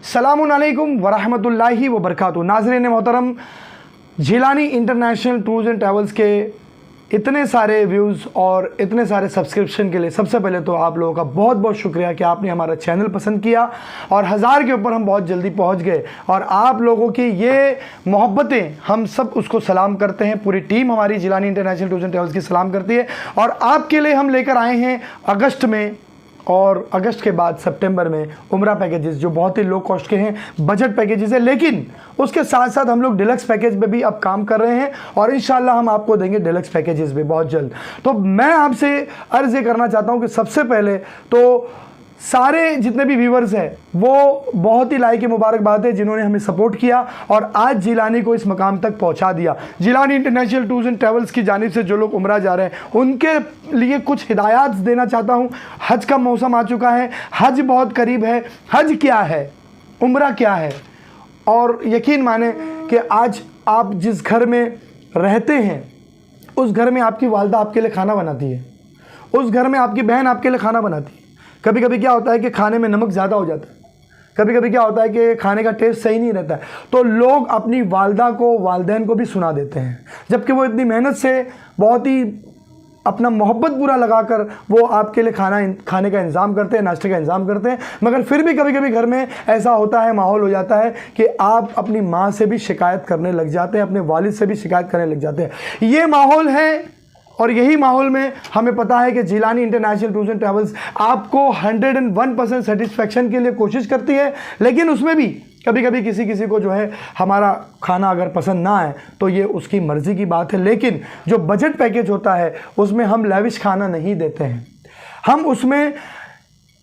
सलामुन अलैकुम वरहमतुल्लाहि वबरकातुहू। नाज़रीन मोहतरम, Jilani international tours and travels के इतने सारे व्यूज़ और इतने सारे सब्सक्रिप्शन के लिए सबसे पहले तो आप लोगों का बहुत बहुत शुक्रिया कि आपने हमारा चैनल पसंद किया और 1000 के ऊपर हम बहुत जल्दी पहुंच गए। और आप लोगों की ये मोहब्बतें हम सब उसको सलाम करते हैं। पूरी टीम हमारी Jilani international tours and travels की सलाम करती है। और आपके लिए हम लेकर आए हैं अगस्त में और अगस्त के बाद सितंबर में उम्रा पैकेजेस जो बहुत ही लो कॉस्ट के हैं, बजट पैकेजेस है, लेकिन उसके साथ साथ हम लोग डिलक्स पैकेज पे भी अब काम कर रहे हैं और इंशाल्लाह हम आपको देंगे डिलक्स पैकेजेस भी बहुत जल्द। तो मैं आपसे अर्ज़ ये करना चाहता हूं कि सबसे पहले तो सारे जितने भी व्यूवर्स हैं वो बहुत ही लायक मुबारकबाद है जिन्होंने हमें सपोर्ट किया और आज जिलानी को इस मकाम तक पहुंचा दिया। Jilani international tours and travels की जानिब से जो लोग उम्रा जा रहे हैं उनके लिए कुछ हिदायत देना चाहता हूं। हज का मौसम आ चुका है, हज बहुत करीब है। हज क्या है, उम्रा क्या है, और यकीन माने कि आज आप जिस घर में रहते हैं उस घर में आपकी वालदा आपके लिए खाना बनाती है, उस घर में आपकी बहन आपके लिए खाना बनाती है। कभी कभी क्या होता है कि खाने में नमक ज़्यादा हो जाता है, कभी कभी क्या होता है कि खाने का टेस्ट सही नहीं रहता है, तो लोग अपनी वालदा को, वालदैन को भी सुना देते हैं, जबकि वो इतनी मेहनत से बहुत ही अपना मोहब्बत पूरा लगाकर वो आपके लिए खाने का इंतज़ाम करते हैं, नाश्ते का इंतज़ाम करते हैं। मगर फिर भी कभी कभी घर में ऐसा होता है, माहौल हो जाता है कि आप अपनी माँ से भी शिकायत करने लग जाते हैं, अपने वालिद से भी शिकायत करने लग जाते हैं। ये माहौल है और यही माहौल में हमें पता है कि Jilani international tours and travels आपको 101% सेटिस्फैक्शन के लिए कोशिश करती है, लेकिन उसमें भी कभी कभी किसी को जो है हमारा खाना अगर पसंद ना आए तो ये उसकी मर्ज़ी की बात है। लेकिन जो बजट पैकेज होता है उसमें हम लेविश खाना नहीं देते हैं, हम उसमें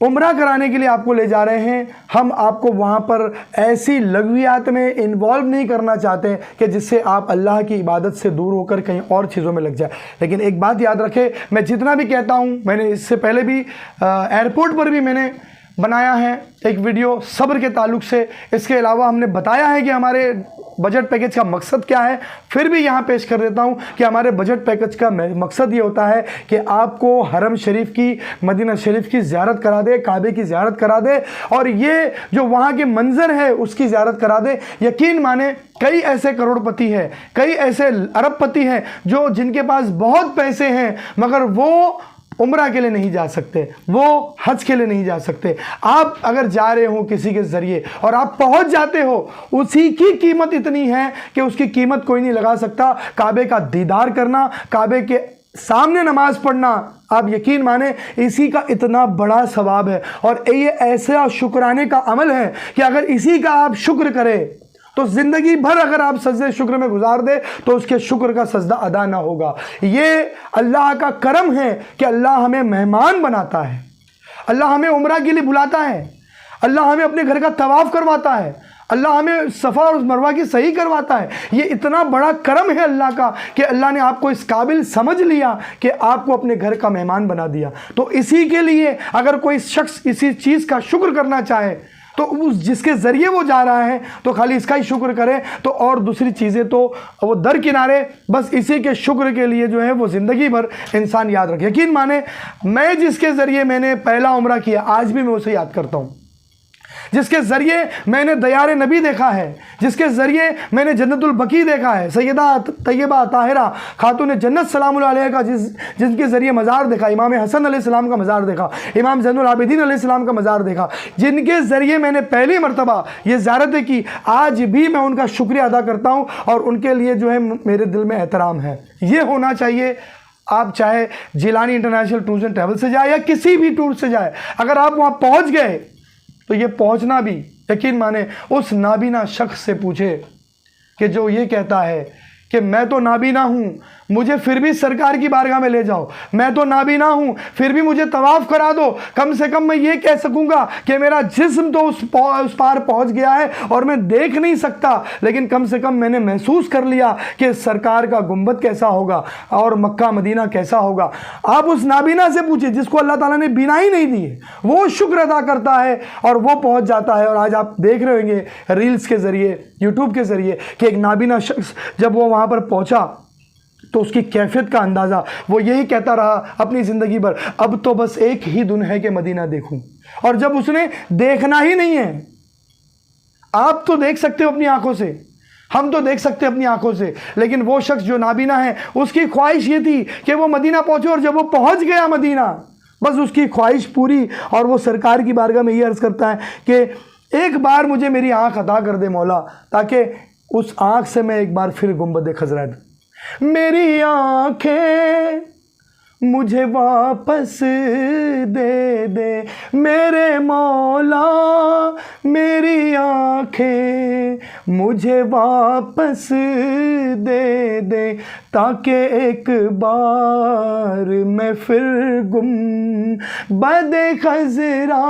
उम्रा कराने के लिए आपको ले जा रहे हैं। हम आपको वहाँ पर ऐसी लग़वियात में इन्वॉल्व नहीं करना चाहते कि जिससे आप अल्लाह की इबादत से दूर होकर कहीं और चीज़ों में लग जाए। लेकिन एक बात याद रखें, मैं जितना भी कहता हूँ, मैंने इससे पहले भी एयरपोर्ट पर भी मैंने बनाया है एक वीडियो सब्र के ताल्लुक से, इसके अलावा हमने बताया है कि हमारे बजट पैकेज का मकसद क्या है। फिर भी यहाँ पेश कर देता हूँ कि हमारे बजट पैकेज का मकसद ये होता है कि आपको हरम शरीफ की, मदीना शरीफ की ज़ियारत करा दे, काबे की ज़ियारत करा दे और ये जो वहाँ के मंजर है उसकी ज़ियारत करा दे। यकीन माने कई ऐसे करोड़पति हैं, कई ऐसे अरबपति हैं जो जिनके पास बहुत पैसे हैं मगर वो उम्रा के लिए नहीं जा सकते, वो हज के लिए नहीं जा सकते। आप अगर जा रहे हो किसी के ज़रिए और आप पहुंच जाते हो, उसी की कीमत इतनी है कि उसकी कीमत कोई नहीं लगा सकता। काबे का दीदार करना, काबे के सामने नमाज पढ़ना, आप यकीन माने इसी का इतना बड़ा सवाब है और ये ऐसा शुक्राने का अमल है कि अगर इसी का आप शुक्र करें तो ज़िंदगी भर अगर आप सजदे शुक्र में गुजार दे तो उसके शुक्र का सजदा अदा ना होगा। ये अल्लाह का करम है कि अल्लाह हमें मेहमान बनाता है, अल्लाह हमें उम्रा के लिए बुलाता है, अल्लाह हमें अपने घर का तवाफ़ करवाता है, अल्लाह हमें सफ़ा और मरवा की सही करवाता है। ये इतना बड़ा करम है अल्लाह का कि अल्लाह ने आपको इस काबिल समझ लिया कि आपको अपने घर का मेहमान बना दिया। तो इसी के लिए अगर कोई शख्स इसी चीज़ का शुक्र करना चाहे तो उस जिसके ज़रिए वो जा रहा है तो खाली इसका ही शुक्र करे, तो और दूसरी चीज़ें तो वो दर किनारे, बस इसी के शुक्र के लिए जो है वो ज़िंदगी भर इंसान याद रखे। यकीन माने मैं जिसके ज़रिए मैंने पहला उम्रा किया आज भी मैं उसे याद करता हूँ, जिसके ज़रिए मैंने दयार नबी देखा है, जिसके ज़रिए मैंने जन्नतुल बकी देखा है, सैयदा तैयबा ताहिरा खातून जन्नत सलामुल अलैहा का जिनके ज़रिए मज़ार देखा, इमाम हसन अलैहिस्सलाम का मज़ार देखा, इमाम ज़ैनुल आबिदीन अलैहिस्सलाम का मज़ार देखा, जिनके ज़रिए मैंने पहली मरतबा ये ज़ियारतें की, आज भी मैं उनका शुक्रिया अदा करता हूँ और उनके लिए जो है मेरे दिल में एहतराम है। ये होना चाहिए। आप चाहे Jilani international tours and travel से जाए या किसी भी टूर से जाए, अगर आप वहाँ पहुँच गए तो ये पहुंचना भी यकीन माने उस नाबीना शख्स से पूछे कि जो ये कहता है कि मैं तो नाबीना हूँ, मुझे फिर भी सरकार की बारगाह में ले जाओ, मैं तो नाबीना हूँ फिर भी मुझे तवाफ़ करा दो, कम से कम मैं ये कह सकूँगा कि मेरा जिस्म तो उस पार पहुँच गया है और मैं देख नहीं सकता, लेकिन कम से कम मैंने महसूस कर लिया कि सरकार का गुंबद कैसा होगा और मक्का मदीना कैसा होगा। आप उस नाबीना से पूछिए जिसको अल्लाह ताला ने बीना ही नहीं दी है, वो शुक्र अदा करता है और वो पहुँच जाता है। और आज आप देख रहे होंगे रील्स के ज़रिए, यूट्यूब के ज़रिए कि एक नाबीना शख्स जब वो वहाँ पर पहुँचा तो उसकी कैफियत का अंदाज़ा वो यही कहता रहा अपनी ज़िंदगी भर, अब तो बस एक ही दिन है कि मदीना देखूं। और जब उसने देखना ही नहीं है, आप तो देख सकते हो अपनी आंखों से, हम तो देख सकते हैं अपनी आंखों से, लेकिन वो शख्स जो नाबीना है उसकी ख्वाहिश ये थी कि वो मदीना पहुंचे, और जब वो पहुंच गया मदीना, बस उसकी ख्वाहिश पूरी, और वो सरकार की बारगाह में ये अर्ज़ करता है कि एक बार मुझे मेरी आंख अता कर दे मौला, ताकि उस आंख से मैं एक बार फिर गुंबद खज़रा, मेरी आंखें मुझे वापस दे दे मेरे मौला, मेरी आंखें मुझे वापस दे दे, ताकि एक बार मैं फिर गुंबद खज़रा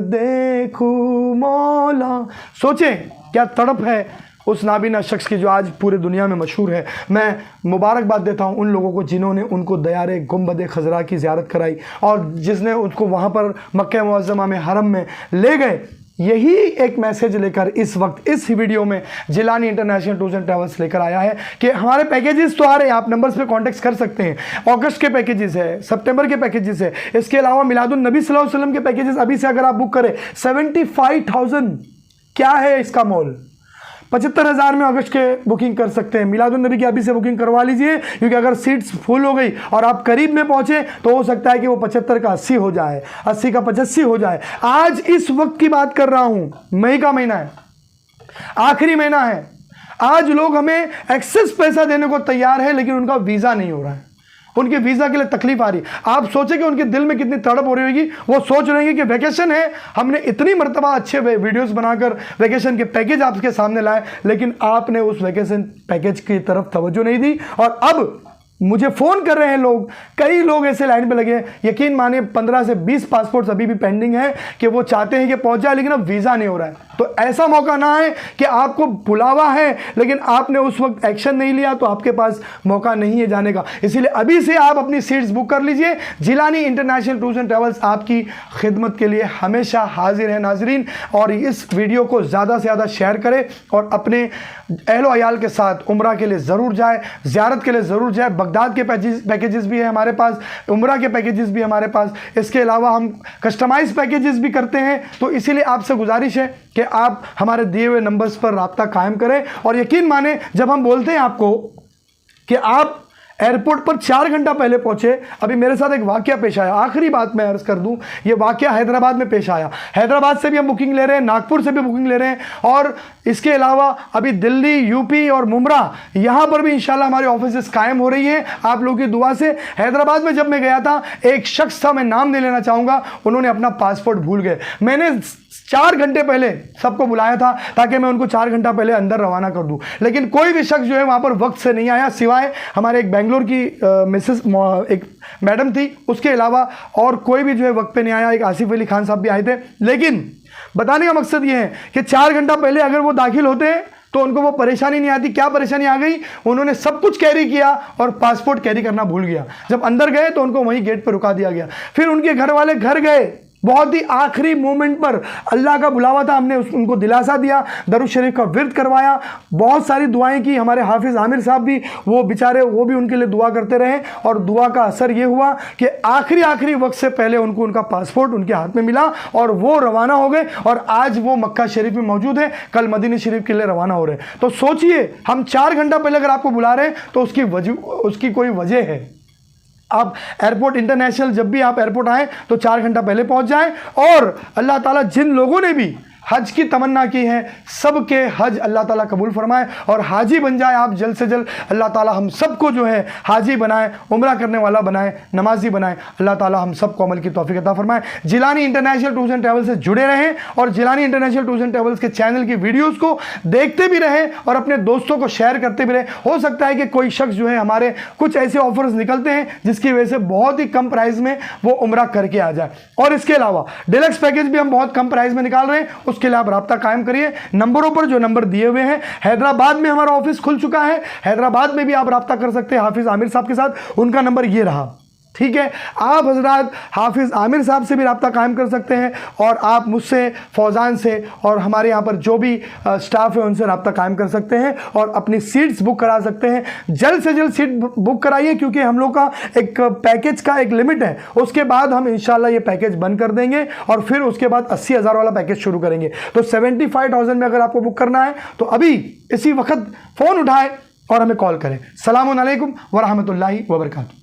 देखूं मौला। सोचें क्या तड़प है उस नाबीना शख्स की जो आज पूरे दुनिया में मशहूर है। मैं मुबारकबाद देता हूँ उन लोगों को जिन्होंने उनको दयारे गुंबद खज़रा की ज़ियारत कराई और जिसने उसको वहाँ पर मक्का मुअज़्ज़मा में हरम में ले गए। यही एक मैसेज लेकर इस वक्त इस वीडियो में Jilani international tours and travels लेकर आया है कि हमारे पैकेजेस तो आ रहे हैं, आप नंबर्स पे कांटेक्ट कर सकते हैं। अगस्त के पैकेजेस है, सितंबर के पैकेजेस है, इसके अलावा मिलादुन नबी सल्लल्लाहु अलैहि वसल्लम के पैकेजेस अभी से अगर आप बुक करें 75,000 क्या है इसका मोल, 75,000 में अगस्त के बुकिंग कर सकते हैं। मिलादुन नबी की अभी से बुकिंग करवा लीजिए, क्योंकि अगर सीट्स फुल हो गई और आप करीब में पहुंचे तो हो सकता है कि वो 75 का 80 हो जाए, 80 का 85 हो जाए। आज इस वक्त की बात कर रहा हूं, मई का महीना है, आखिरी महीना है। आज लोग हमें एक्सेस पैसा देने को तैयार है, लेकिन उनका वीज़ा नहीं हो रहा है, उनके वीज़ा के लिए तकलीफ आ रही। आप सोचें कि उनके दिल में कितनी तड़प हो रही होगी। वो सोच रहे हैं कि वैकेशन है, हमने इतनी मर्तबा अच्छे वीडियोस बनाकर वैकेशन के पैकेज आपके सामने लाए, लेकिन आपने उस वैकेशन पैकेज की तरफ तवज्जो नहीं दी। और अब मुझे फ़ोन कर रहे हैं लोग, कई लोग ऐसे लाइन पे लगे हैं, यकीन माने 15 से 20 पासपोर्ट्स अभी भी पेंडिंग है कि वो चाहते हैं कि पहुंच जाए, लेकिन अब वीज़ा नहीं हो रहा है। तो ऐसा मौका ना है कि आपको बुलावा है लेकिन आपने उस वक्त एक्शन नहीं लिया, तो आपके पास मौका नहीं है जाने का। इसीलिए अभी से आप अपनी सीट्स बुक कर लीजिए। Jilani international tours and travels आपकी खिदमत के लिए हमेशा हाजिर है नाजरीन। और इस वीडियो को ज़्यादा से ज़्यादा शेयर करें और अपने अहलो अयाल के साथ उम्रा के लिए ज़रूर जाए, ज़ियारत के लिए ज़रूर जाए। बगदाद के पैकेजेस भी है हमारे पास, उम्रा के पैकेजेस भी हमारे पास, इसके अलावा हम कस्टमाइज पैकेजेस भी करते हैं। तो इसीलिए आपसे गुजारिश है कि आप हमारे दिए हुए नंबर्स पर राब्ता कायम करें। और यकीन माने जब हम बोलते हैं आपको कि आप एयरपोर्ट पर 4 घंटा पहले पहुंचे, अभी मेरे साथ एक वाकया पेश आया, आखिरी बात मैं अर्ज़ कर दूं, ये वाकया हैदराबाद में पेश आया। हैदराबाद से भी हम बुकिंग ले रहे हैं, नागपुर से भी बुकिंग ले रहे हैं, और इसके अलावा अभी दिल्ली, यूपी और मुमरा, यहाँ पर भी इंशाल्लाह हमारे ऑफिसेस कायम हो रही हैं आप लोगों की दुआ से। हैदराबाद में जब मैं गया था, एक शख्स था, मैं नाम नहीं लेना चाहूँगा, उन्होंने अपना पासपोर्ट भूल गए। मैंने 4 घंटे पहले सबको बुलाया था ताकि मैं उनको 4 घंटा पहले अंदर रवाना कर दूं, लेकिन कोई भी शख्स जो है वहाँ पर वक्त से नहीं आया, सिवाय हमारे एक बेंगलोर की मिसेस एक मैडम थी, उसके अलावा और कोई भी जो है वक्त पे नहीं आया। एक आसिफ अली खान साहब भी आए थे। लेकिन बताने का मकसद ये है कि 4 घंटा पहले अगर वो दाखिल होते तो उनको वो परेशानी नहीं आती। क्या परेशानी आ गई, उन्होंने सब कुछ कैरी किया और पासपोर्ट कैरी करना भूल गया। जब अंदर गए तो उनको वहीं गेट पर रुका दिया गया। फिर उनके घर वाले घर गए, बहुत ही आखिरी मोमेंट पर अल्लाह का बुलावा था, हमने उनको दिलासा दिया, दरूद शरीफ का विर्द करवाया, बहुत सारी दुआएं की। हमारे हाफिज़ आमिर साहब भी, वो बेचारे, वो भी उनके लिए दुआ करते रहे, और दुआ का असर ये हुआ कि आखिरी वक्त से पहले उनको उनका पासपोर्ट उनके हाथ में मिला और वो रवाना हो गए। और आज वो मक्का शरीफ में मौजूद है, कल मदीना शरीफ के लिए रवाना हो रहे हैं। तो सोचिए, हम 4 घंटा पहले अगर आपको बुला रहे हैं तो उसकी कोई वजह है। आप एयरपोर्ट इंटरनेशनल, जब भी आप एयरपोर्ट आएँ तो 4 घंटा पहले पहुंच जाएं। और अल्लाह ताला जिन लोगों ने भी हज की तमन्ना की है, सबके हज अल्लाह ताला कबूल फरमाए और हाजी बन जाए आप जल्द से जल्द। अल्लाह ताला हम सबको जो है हाजी बनाए, उम्रा करने वाला बनाए, नमाजी बनाए। अल्लाह ताला हम सबको अमल की तौफीक अता फरमाए। Jilani international tours and travels से जुड़े रहें और Jilani international tours and travels के चैनल की वीडियोज़ को देखते भी रहें और अपने दोस्तों को शेयर करते भी रहें। हो सकता है कि कोई शख्स जो है, हमारे कुछ ऐसे ऑफर्स निकलते हैं जिसकी वजह से बहुत ही कम प्राइस में वो उम्रा करके आ जाए। और इसके अलावा डिलक्स पैकेज भी हम बहुत कम प्राइस में निकाल रहे हैं, उसके लिए आप राब्ता कायम करिए नंबरों पर जो नंबर दिए हुए हैं। हैदराबाद में हमारा ऑफिस खुल चुका है, हैदराबाद में भी आप राब्ता कर सकते हैं हाफिज आमिर साहब के साथ। उनका नंबर ये रहा ठीक है। आप हजरात हाफिज़ आमिर साहब से भी रब्ता कायम कर सकते हैं और आप मुझसे, फौजान से और हमारे यहाँ पर जो भी स्टाफ है उनसे रब्ता कायम कर सकते हैं और अपनी सीट्स बुक करा सकते हैं। जल्द से जल्द सीट बुक कराइए, क्योंकि हम लोग का एक पैकेज का एक लिमिट है, उसके बाद हम इंशाल्लाह ये पैकेज बंद कर देंगे और फिर उसके बाद 80,000 वाला पैकेज शुरू करेंगे। तो 75,000 में अगर आपको बुक करना है तो अभी इसी वक्त फ़ोन उठाएं और हमें कॉल करें। सलामुन अलैकुम व रहमतुल्लाहि व बरकातुहू।